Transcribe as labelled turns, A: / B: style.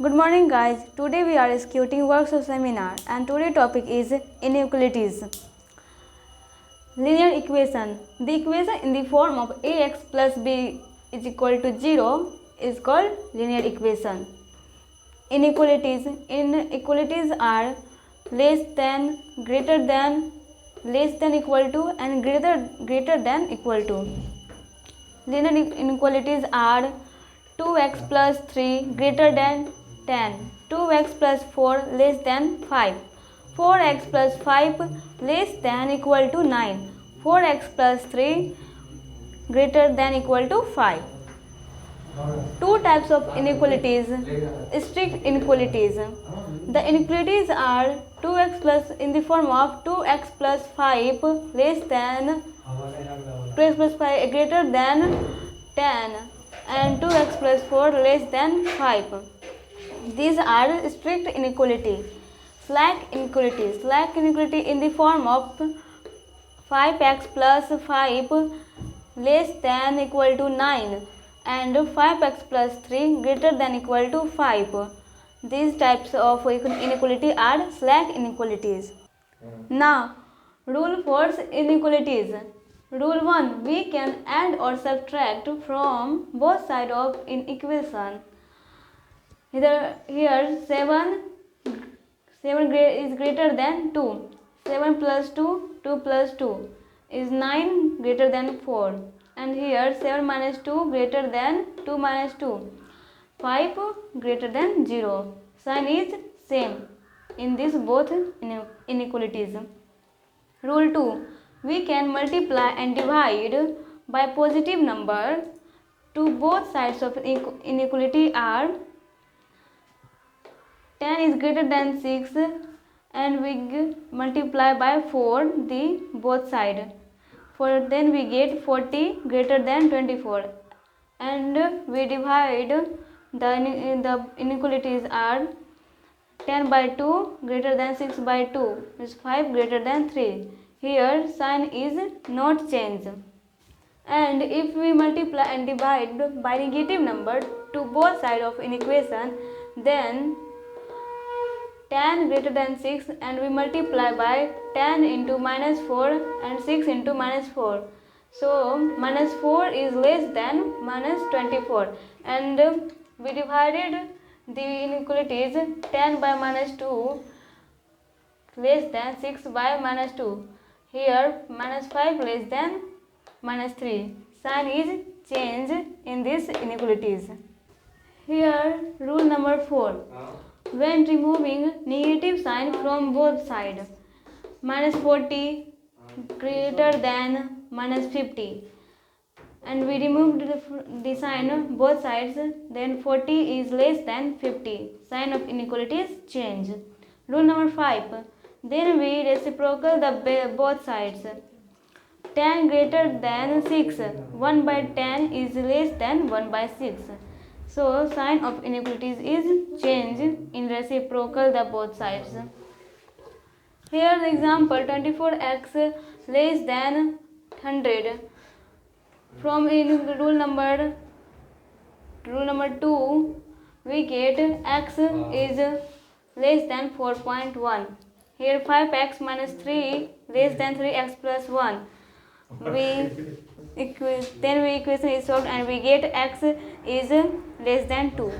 A: Good morning guys. Today we are executing workshop seminar and today topic is inequalities. Linear equation. The equation in the form of ax plus b is equal to 0 is called linear equation. Inequalities. Inequalities are less than, greater than, less than equal to and greater than equal to. Linear inequalities are 2x plus 3 greater than 10, 2x plus 4 less than 5, 4x plus 5 less than equal to 9, 4x plus 3 greater than equal to 5. Two types of inequalities. Strict inequalities. The inequalities are 2x plus in the form of 2x plus 5 less than 2x plus 5 greater than 10 and 2x plus 4 less than 5. These are strict inequality. Slack inequality. Slack inequality in the form of 5x plus 5 less than equal to 9 and 5x plus 3 greater than equal to 5. These types of inequality are slack inequalities. Now, rule for inequalities. Rule 1. We can add or subtract from both sides of an equation. Here 7 is greater than 2. 7 plus 2, 2 plus 2 is 9 greater than 4. And here 7 minus 2 greater than 2 minus 2. 5 greater than 0. Sign is same in these both inequalities. Rule 2. We can multiply and divide by positive number to both sides of inequality are 10 is greater than 6 and we multiply by 4 the both side. For then we get 40 greater than 24 and we divide the inequalities are 10 by 2 greater than 6 by 2 is 5 greater than 3. Here sign is not changed. And if we multiply and divide by negative number to both sides of an equation, then 10 greater than 6 and we multiply by 10 into minus 4 and 6 into minus 4. So minus 4 is less than minus 24 and we divided the inequalities 10 by minus 2 less than 6 by minus 2. Here minus 5 less than minus 3. Sign is changed in these inequalities. Here rule number 4. When removing negative sign from both sides, minus 40 greater than minus 50 and we removed the sign both sides, then 40 is less than 50. Sign of inequalities change. Rule number 5. Then we reciprocal the both sides. 10 greater than 6. 1 by 10 is less than 1 by 6. So sign of inequalities is change in reciprocal the both sides. Here the example 24x less than 100. From rule number 2 we get x is less than 4.1. Here 5x minus 3 less than 3x plus 1. Then we equation is solved and we get x is less than 2.